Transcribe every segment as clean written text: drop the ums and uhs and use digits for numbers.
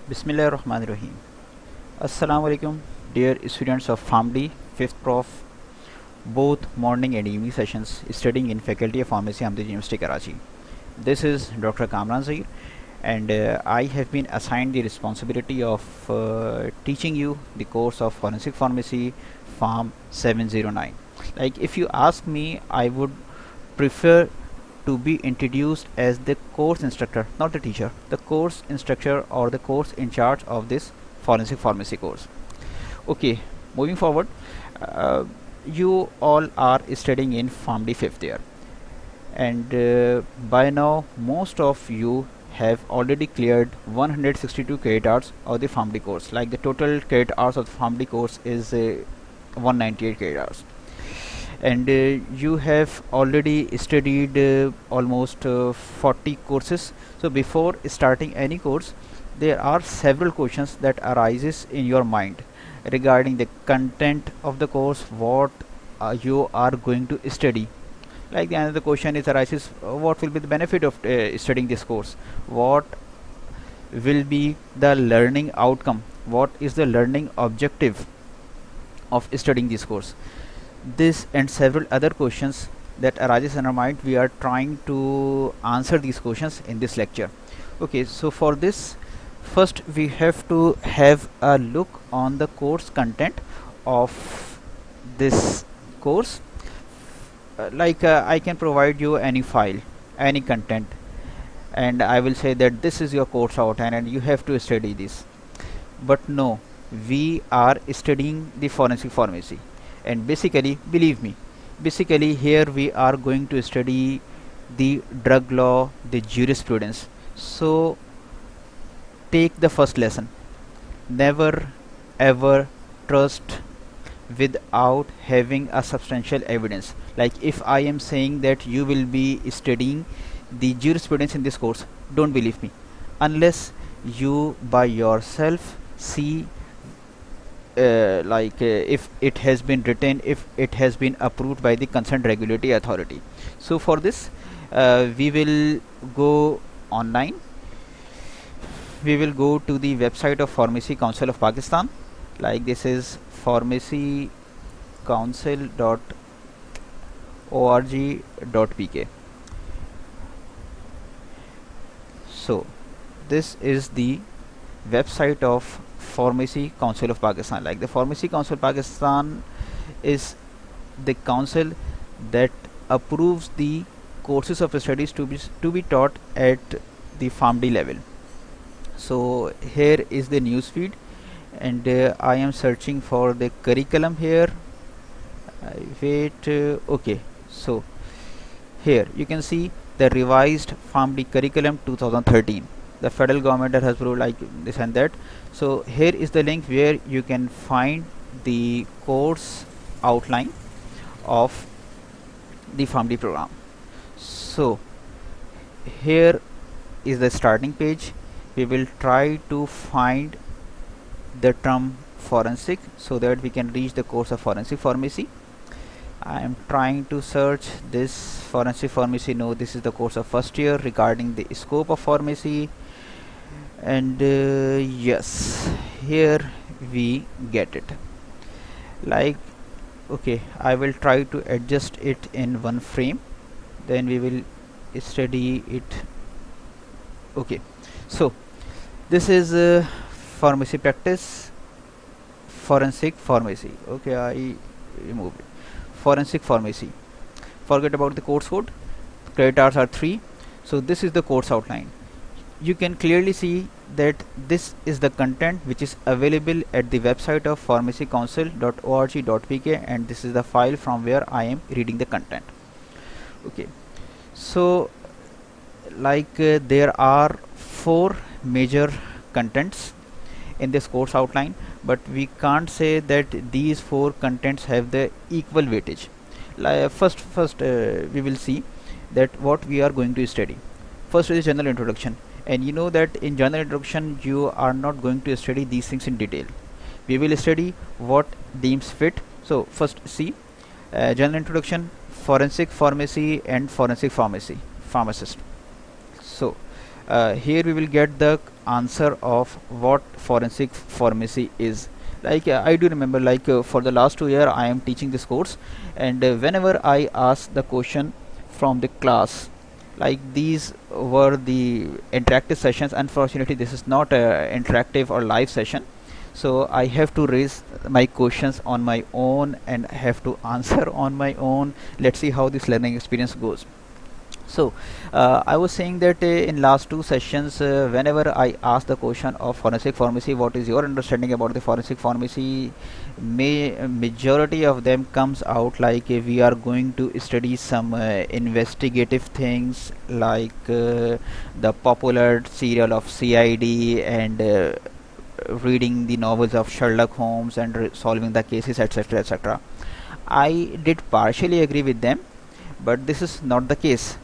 Bismillahirrahmanirrahim. Assalamu alaikum, dear students of PharmD, 5th Prof, both morning and evening sessions studying in Faculty of Pharmacy, Ahmedabad University, Karachi. This is Dr. Kamran Zair, and I have been assigned the responsibility of teaching you the course of Forensic Pharmacy, Pharm 709. Like, if you ask me, I would prefer to be introduced as the course instructor, not the teacher, the course instructor or the course in charge of this forensic pharmacy course. Okay, moving forward, uh, you all are studying in PharmD 5th year, and by now most of you have already cleared 162 credit hours of the PharmD course. Like, the total credit hours of the PharmD course is 198 credit hours, and you have already studied almost 40 courses. So before starting any course, there are several questions that arises in your mind regarding the content of the course, what you are going to study. Like, the another question is arises, what will be the benefit of studying this course, what will be the learning outcome, what is the learning objective of studying this course. This and several other questions that arises in our mind, we are trying to answer these questions in this lecture. Okay, so for this, first we have to have a look on the course content of this course. I can provide you any file, any content, and I will say that this is your course outline and you have to study this. But no, we are studying the forensic pharmacy, and basically, believe me, basically here we are going to study the drug law, the jurisprudence. So take the first lesson: never ever trust without having a substantial evidence. Like, if I am saying that you will be studying the jurisprudence in this course, don't believe me unless you by yourself see if it has been written, if it has been approved by the concerned regulatory authority. So for this, we will go online. We will go to the website of Pharmacy Council of Pakistan. Like, this is pharmacycouncil.org.pk. So this is the website of Pharmacy Council of Pakistan. Like, the Pharmacy Council of Pakistan is the council that approves the courses of studies to be taught at the PharmD level. So here is the news feed, and I am searching for the curriculum here. Okay, so here you can see the revised PharmD curriculum 2013. The federal government has approved, like this and that. So here is the link where you can find the course outline of the PharmD program. So here is the starting page. We will try to find the term forensic so that we can reach the course of forensic pharmacy. I am trying to search this forensic pharmacy. No, this is the course of first year regarding the scope of pharmacy, and yes, here we get it. Like, okay, I will try to adjust it in one frame, then we will study it. Okay, so this is pharmacy practice, forensic pharmacy. Okay, I removed it. Forensic pharmacy. Forget about the course code. Credit hours are 3. So this is the course outline. You can clearly see that this is the content which is available at the website of pharmacycouncil.org.pk, and this is the file from where I am reading the content. Okay, so there are 4 major contents in this course outline, but we can't say that these 4 contents have the equal weightage. First we will see that what we are going to study. First is general introduction, and you know that in general introduction you are not going to study these things in detail. We will study what deems fit. So first, see, general introduction, forensic pharmacy and forensic pharmacist. So Here we will get the answer of what forensic pharmacy is. Like I do remember, like for the last 2 year I am teaching this course, and whenever I ask the question from the class, like these were the interactive sessions. Unfortunately this is not a interactive or live session, so I have to raise my questions on my own and have to answer on my own. Let's see how this learning experience goes. So I was saying that in last two sessions, whenever I ask the question of forensic pharmacy, what is your understanding about the forensic pharmacy, majority of them comes out like we are going to study some investigative things, like the popular serial of CID, and reading the novels of Sherlock Holmes and solving the cases, etc., etc. I did partially agree with them, but this is not the case.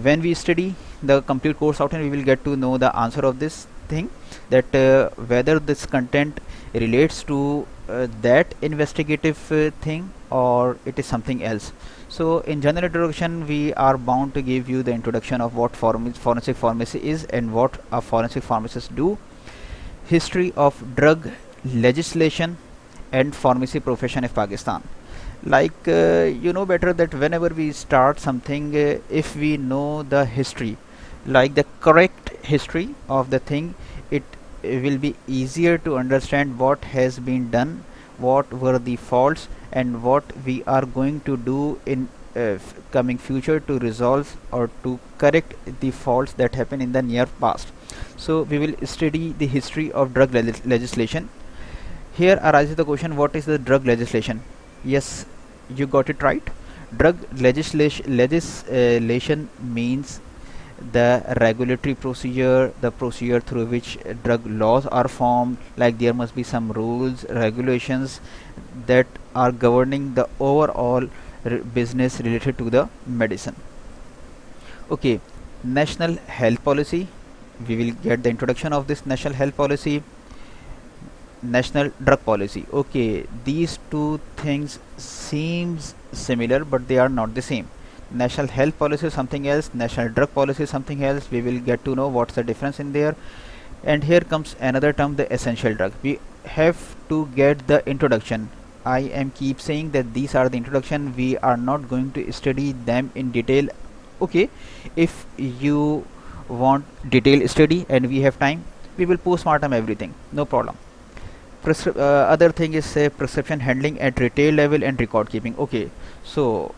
When we study the complete course outline, we will get to know the answer of this thing, that whether this content relates to that investigative thing or it is something else. So in general introduction, we are bound to give you the introduction of what forensic pharmacy is and what a forensic pharmacist do, history of drug legislation and pharmacy profession of Pakistan. Like you know better that whenever we start something, if we know the history, like the correct history of the thing, it will be easier to understand what has been done, what were the faults, and what we are going to do in coming future to resolve or to correct the faults that happen in the near past. So we will study the history of drug legislation. Here arises the question, what is the drug legislation? Yes, you got it right. Drug legislation means the regulatory procedure, the procedure through which drug laws are formed. Like there must be some rules, regulations that are governing the overall business related to the medicine. Okay, national health policy. We will get the introduction of this national health policy. National drug policy. Okay, these two things seems similar, but they are not the same. National health policy is something else, national drug policy is something else. We will get to know what's the difference in there. And here comes another term, the essential drug. We have to get the introduction. I am keep saying that these are the introduction, we are not going to study them in detail. Okay, if you want detailed study and we have time, we will postmortem everything, no problem. Other thing is prescription handling at retail level and record keeping. Okay, so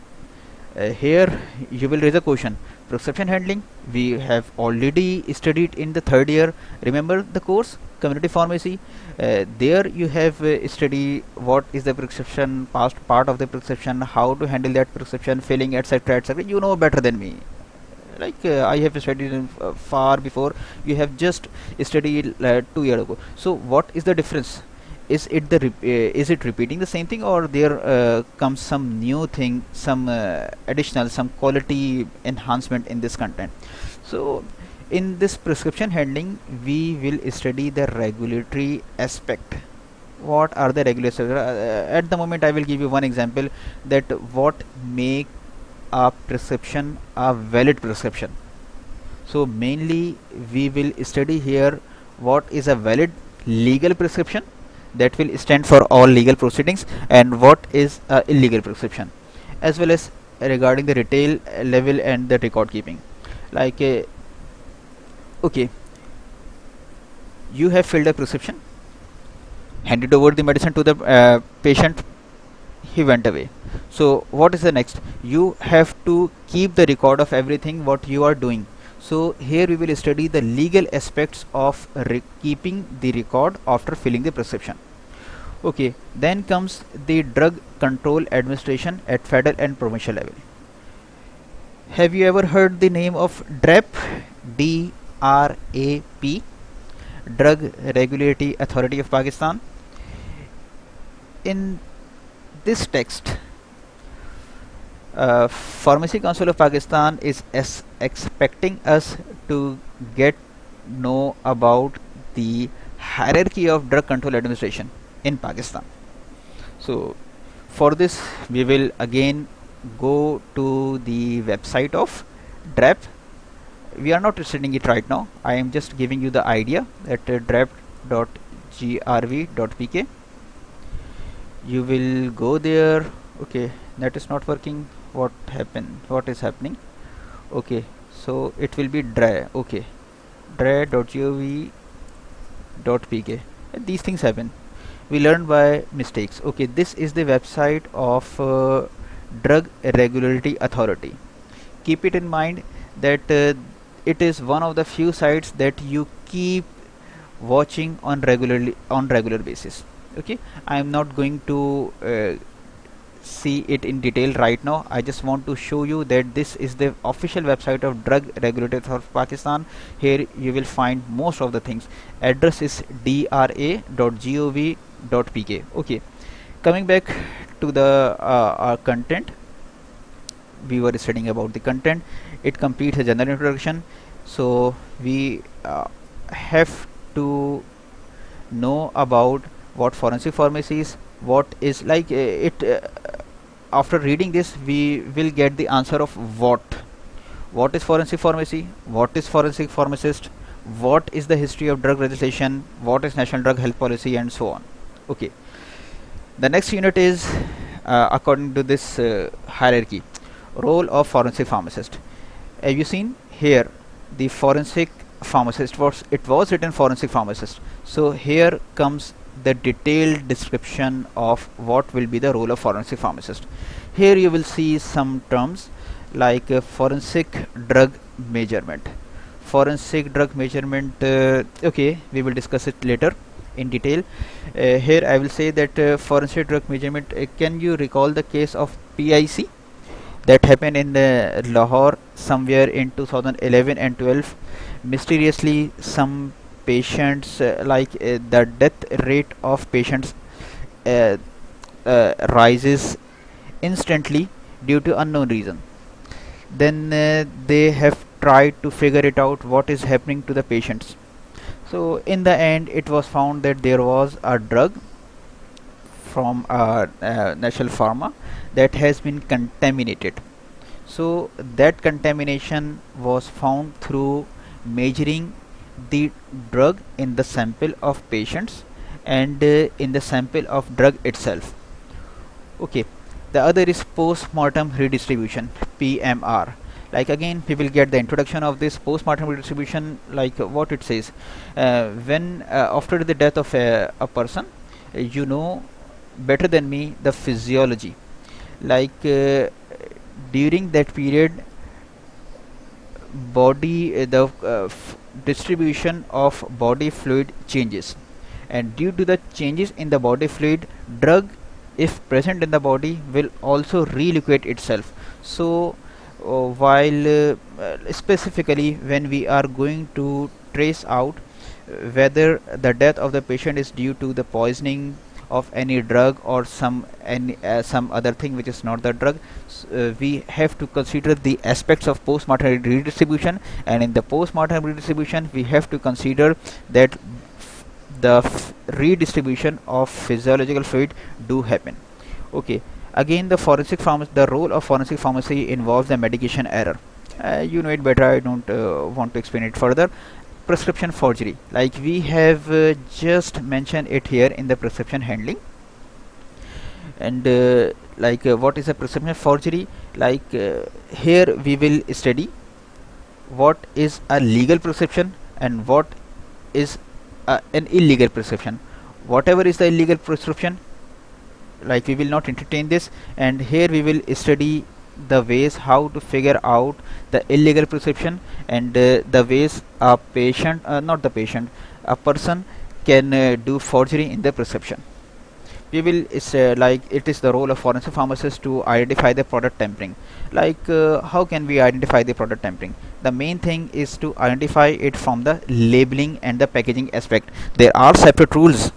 here you will raise a question. Prescription handling we have already studied in the third year. Remember the course community pharmacy? There you have study what is the prescription, past part of the prescription, how to handle that prescription, filling, etc., etc. You know better than me. Like I have studied in, far before. You have just studied 2 years ago. So what is the difference? Is it is it repeating the same thing, or there comes some new thing, some additional, some quality enhancement in this content? So in this prescription handling, we will study the regulatory aspect. What are the regulations? At the moment I will give you one example, that what make a prescription a valid prescription. So mainly we will study here what is a valid legal prescription, that will stand for all legal proceedings, and what is a illegal prescription, as well as regarding the retail level and the record keeping. Like okay, you have filled a prescription, handed over the medicine to the patient, he went away. So what is the next? You have to keep the record of everything what you are doing. So here we will study the legal aspects of keeping the record after filling the prescription. Okay, then comes the drug control administration at federal and provincial level. Have you ever heard the name of DRAP? DRAP, Drug Regulatory Authority of Pakistan. In this text, Pharmacy Council of Pakistan is expecting us to get know about the hierarchy of drug control administration in Pakistan. So for this we will again go to the website of DRAP, we are not studying it right now. I am just giving you the idea that draft.grv.pk. You will go there. Okay, that is not working. What happened? What is happening? Okay, so it will be dra. Okay, dra.gov.pk. These things happen. We learned by mistakes. Okay, this is the website of Drug Regulatory Authority. Keep it in mind that it is one of the few sites that you keep watching on regular basis. Okay, I am not going to see it in detail right now. I just want to show you that this is the official website of Drug Regulator of Pakistan. Here you will find most of the things. Address is dra.gov.pk. Okay, coming back to the our content. We were studying about the content. It completes a general introduction, so we have to know about what forensic pharmacy is, what is like it after reading this we will get the answer of what is forensic pharmacy, what is forensic pharmacist, what is the history of drug legislation, what is national drug health policy, and so on. Okay, the next unit is according to this hierarchy, role of forensic pharmacist. Have you seen here the forensic pharmacist? It was written forensic pharmacist, so here comes the detailed description of what will be the role of forensic pharmacist. Here you will see some terms like forensic drug measurement. Forensic drug measurement, okay, we will discuss it later in detail. Here I will say that forensic drug measurement, can you recall the case of PIC that happened in Lahore somewhere in 2011 and 12? Mysteriously some patients the death rate of patients uh, rises instantly due to unknown reason. Then they have tried to figure it out what is happening to the patients. So in the end it was found that there was a drug from National Pharma that has been contaminated. So that contamination was found through measuring the drug in the sample of patients and in the sample of drug itself. Okay, the other is post-mortem redistribution, PMR. Like again we will get the introduction of this post-mortem redistribution, like what it says. When after the death of a person, you know better than me the physiology, like during that period body the distribution of body fluid changes, and due to the changes in the body fluid, drug if present in the body will also reliquate itself. So while specifically when we are going to trace out whether the death of the patient is due to the poisoning of any drug or some other thing which is not the drug, we have to consider the aspects of post-mortem redistribution, and in the post-mortem redistribution we have to consider that redistribution of physiological fluid do happen. Okay, again the role of forensic pharmacy involves the medication error. You know it better, I don't want to explain it further. Prescription forgery, like we have just mentioned it here in the prescription handling. And what is a prescription forgery, like here we will study what is a legal prescription and what is an illegal prescription. Whatever is the illegal prescription, like we will not entertain this, and here we will study the ways how to figure out the illegal prescription, and the ways a patient not the patient, a person can do forgery in the prescription. We will like it is the role of forensic pharmacist to identify the product tampering. Like how can we identify the product tampering? The main thing is to identify it from the labeling and the packaging aspect. There are some separate rules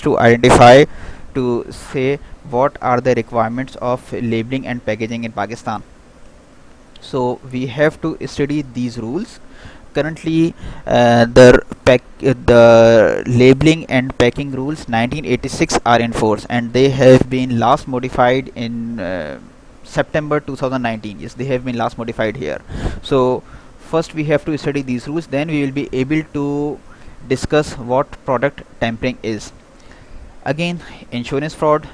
to identify, to say what are the requirements of labeling and packaging in Pakistan. So we have to study these rules. Currently the labeling and packing rules 1986 are in force, and they have been last modified in September 2019. Yes, they have been last modified here. So first we have to study these rules, then we will be able to discuss what product tampering is. Again, insurance fraud,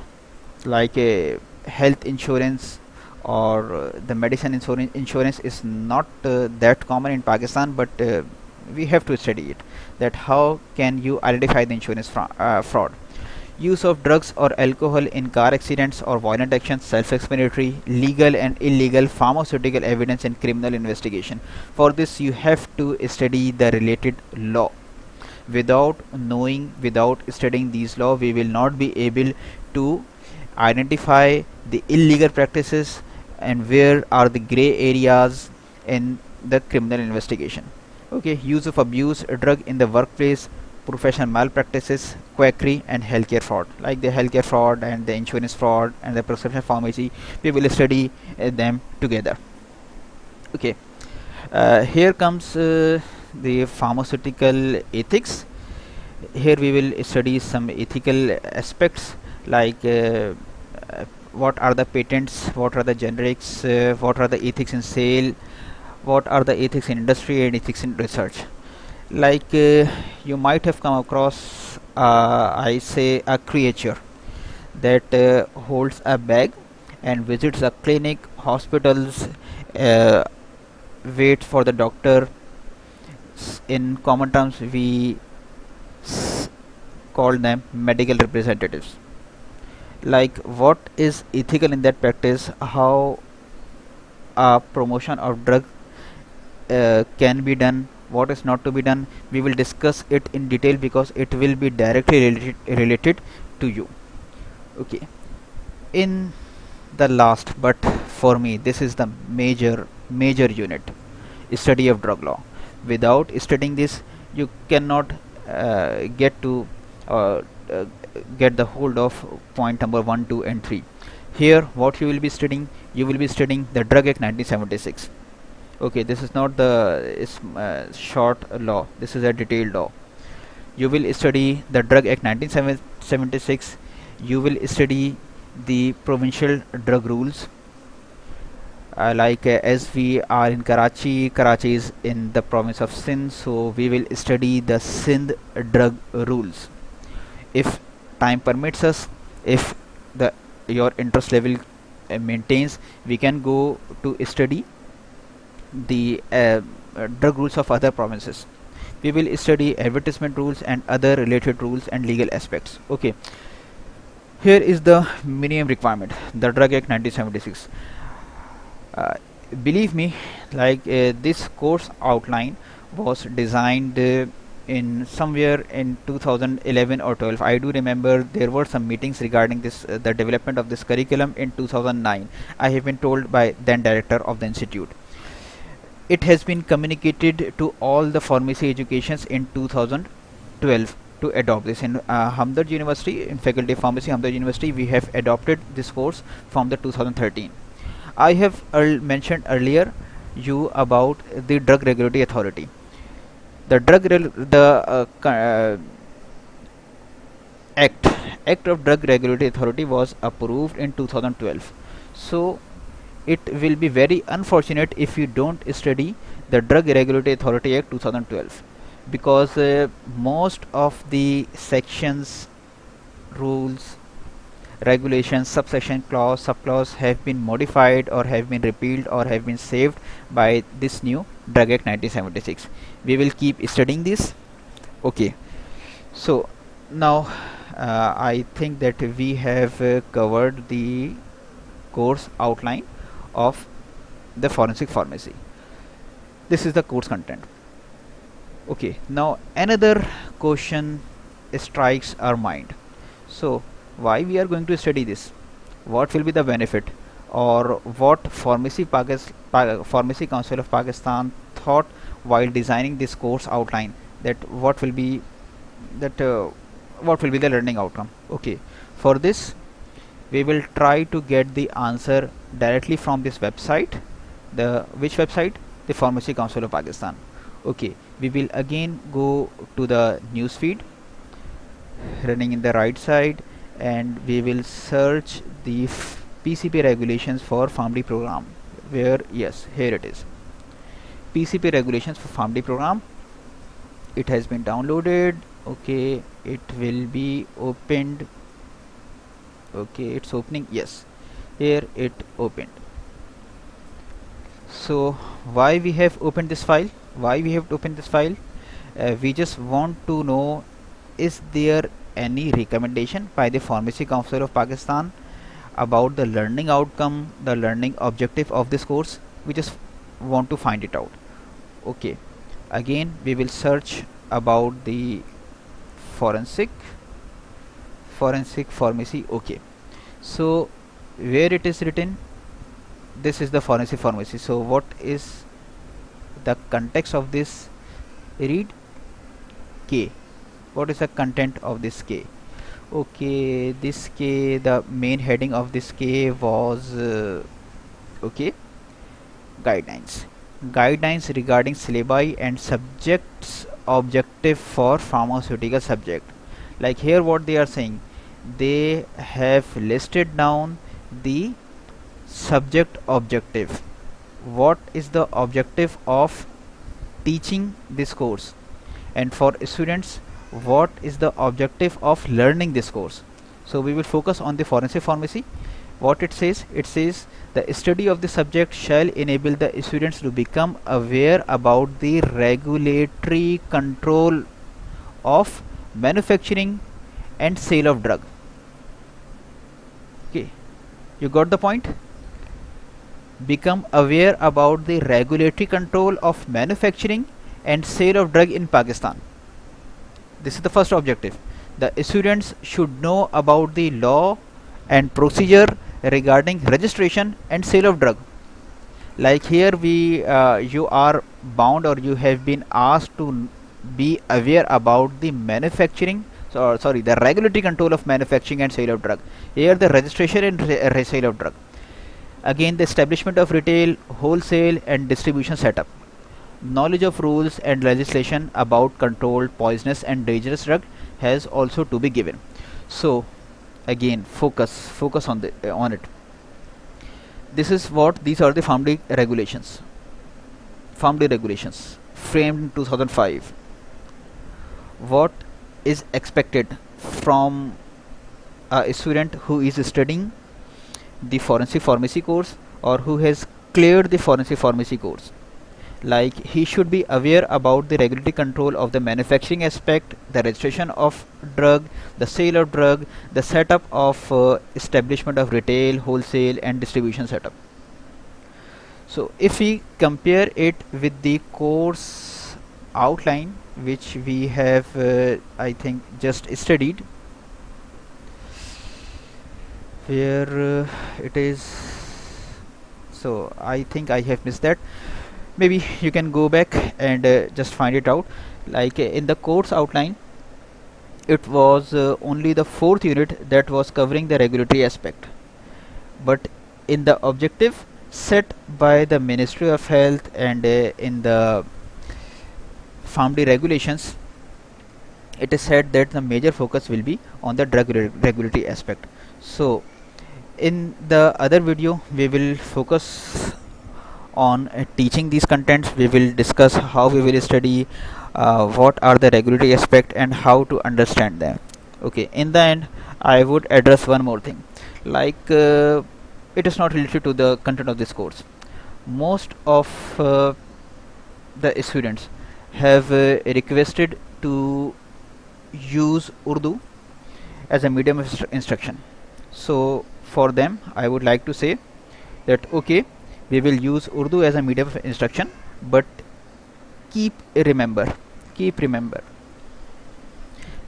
like health insurance or the medicine insurance is not that common in Pakistan, but we have to study it, that how can you identify the insurance fraud. Use of drugs or alcohol in car accidents or violent actions, self-explanatory. Legal and illegal pharmaceutical evidence in criminal investigation. For this you have to study the related law. Without studying these law, we will not be able to identify the illegal practices and where are the gray areas in the criminal investigation. Okay, use of abuse drug in the workplace, professional malpractices, quackery, and healthcare fraud. Like the healthcare fraud and the insurance fraud and the prescription pharmacy, we will study them together. Okay, here comes the pharmaceutical ethics. Here we will study some ethical aspects, like what are the patents, what are the generics, what are the ethics in sale, what are the ethics in industry and ethics in research. Like you might have come across I say a creature that holds a bag and visits a clinic, hospitals, uh, wait for the doctor. In common terms we call them medical representatives. Like what is ethical in that practice, how a promotion of drug can be done, what is not to be done, we will discuss it in detail because it will be directly related to you. Okay, in the last, but for me this is the major unit, study of drug law. Without studying this you cannot get to uh, uh, get the hold of point number 1, 2 and 3. Here what you will be studying, you will be studying the Drug Act 1976. Okay, this is not the short law, this is a detailed law. You will study the Drug Act 1976. You will study the provincial drug rules. Like as we are in Karachi is in the province of Sindh, so we will study the Sindh drug rules. If time permits us, if the your interest level maintains, we can go to study the drug rules of other provinces. We will study advertisement rules and other related rules and legal aspects. Okay, here is the minimum requirement, the Drug Act 1976. uh, Believe me, like this course outline was designed in somewhere in 2011 or 12. I do remember there were some meetings regarding this the development of this curriculum in 2009. I have been told by then director of the institute. It has been communicated to all the pharmacy educations in 2012 to adopt this. In Hamdard University, in Faculty of Pharmacy, Hamdard University, we have adopted this course from the 2013. I have mentioned earlier you about the Drug Regulatory Authority. The act Act of Drug Regulatory Authority was approved in 2012. So it will be very unfortunate if you don't study the Drug Regulatory Authority Act 2012, because most of the sections, rules, regulations, subsection, clause, subclause have been modified or have been repealed or have been saved by this new Drug Act 1976. We will keep studying this. Okay, so now I think that we have covered the course outline of the forensic pharmacy. This is the course content. Okay, now another question strikes our mind. So why we are going to study this, what will be the benefit, or what Pharmacy Council of Pakistan thought while designing this course outline, that what will be the learning outcome. Okay, for this we will try to get the answer directly from this website. The which website? The Pharmacy Council of Pakistan. Okay, we will again go to the news feed running in the right side, and we will search the PCP regulations for PharmD program, where yes, here it is, PCP regulations for PharmD program. It has been downloaded. Okay, it will be opened. Okay, it's opening. Yes, here it opened. So why we have opened this file? We just want to know, is there any recommendation by the Pharmacy Council of Pakistan about the learning outcome, the learning objective of this course? We just want to find it out. Okay, again we will search about the forensic pharmacy. Okay, so where it is written, this is the forensic pharmacy. So what is the context of this? Read K. What is the content of this K? Okay, this K, the main heading of this K was okay, guidelines regarding syllabi and subjects objective for pharmaceutical subject. Like here what they are saying, they have listed down the subject objective. What is the objective of teaching this course? And for students, what is the objective of learning this course? So we will focus on the forensic pharmacy. What it says, the study of the subject shall enable the students to become aware about the regulatory control of manufacturing and sale of drug. Okay, you got the point? Become aware about the regulatory control of manufacturing and sale of drug in Pakistan. This is the first objective. The students should know about the law and procedure regarding registration and sale of drug. Like here you are bound, or you have been asked to be aware about the manufacturing, the regulatory control of manufacturing and sale of drug. Here the registration and sale of drug. Again, the establishment of retail, wholesale and distribution setup. Knowledge of rules and legislation about controlled poisonous and dangerous drug has also to be given. So again, focus on it. These are the PharmD regulations framed in 2005. What is expected from a student who is studying the forensic pharmacy course, or who has cleared the forensic pharmacy course? Like, he should be aware about the regulatory control of the manufacturing aspect, the registration of drug, the sale of drug, the setup of establishment of retail, wholesale and distribution setup. So if we compare it with the course outline which we have I think just studied, where it is, so I think I have missed that. Maybe you can go back and just find it out. Like in the course outline, it was only the 4th unit that was covering the regulatory aspect, but in the objective set by the Ministry of Health and in the PharmD regulations, it is said that the major focus will be on the drug regulatory aspect. So in the other video we will focus on teaching these contents. We will discuss how we will study what are the regulatory aspect and how to understand them. Okay, in the end I would address one more thing. Like it is not related to the content of this course. Most of the students have requested to use Urdu as a medium of instruction. So for them I would like to say that okay, we will use Urdu as a medium of instruction, but keep remember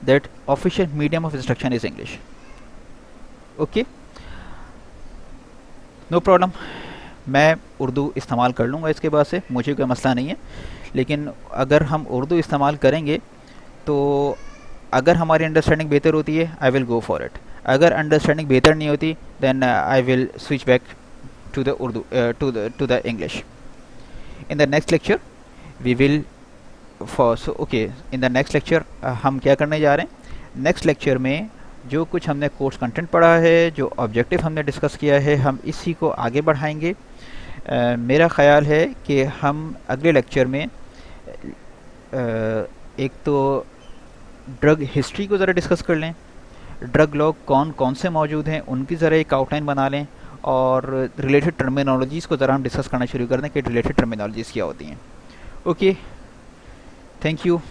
that official medium of instruction is English. Okay, no problem, मैं उर्दू इस्तेमाल कर लूँगा इसके बाद से, मुझे कोई मसला नहीं है. लेकिन अगर हम उर्दू इस्तेमाल करेंगे तो अगर हमारी अंडरस्टैंडिंग बेहतर होती है, I will go for it. अगर अंडरस्टैंडिंग बेहतर नहीं होती, then I will switch back to the Urdu to the English. In the next lecture we will in the next lecture हम क्या करने जा रहे हैं? नेक्स्ट लेक्चर में जो कुछ हमने कोर्स कंटेंट पढ़ा है, जो ऑब्जेक्टिव हमने डिस्कस किया है, हम इसी को आगे बढ़ाएंगे। मेरा ख़्याल है कि हम अगले लेक्चर में एक तो ड्रग हिस्ट्री को ज़रा डिस्कस कर लें, ड्रग लॉ कौन कौन से मौजूद हैं उनकी ज़रा एक आउटलाइन बना लें, और रिलेटेड टर्मिनोलॉजीज़ को ज़रा हम डिस्कस करना शुरू कर दें कि रिलेटेड टर्मिनोलॉजीज़ क्या होती हैं। Okay, thank you.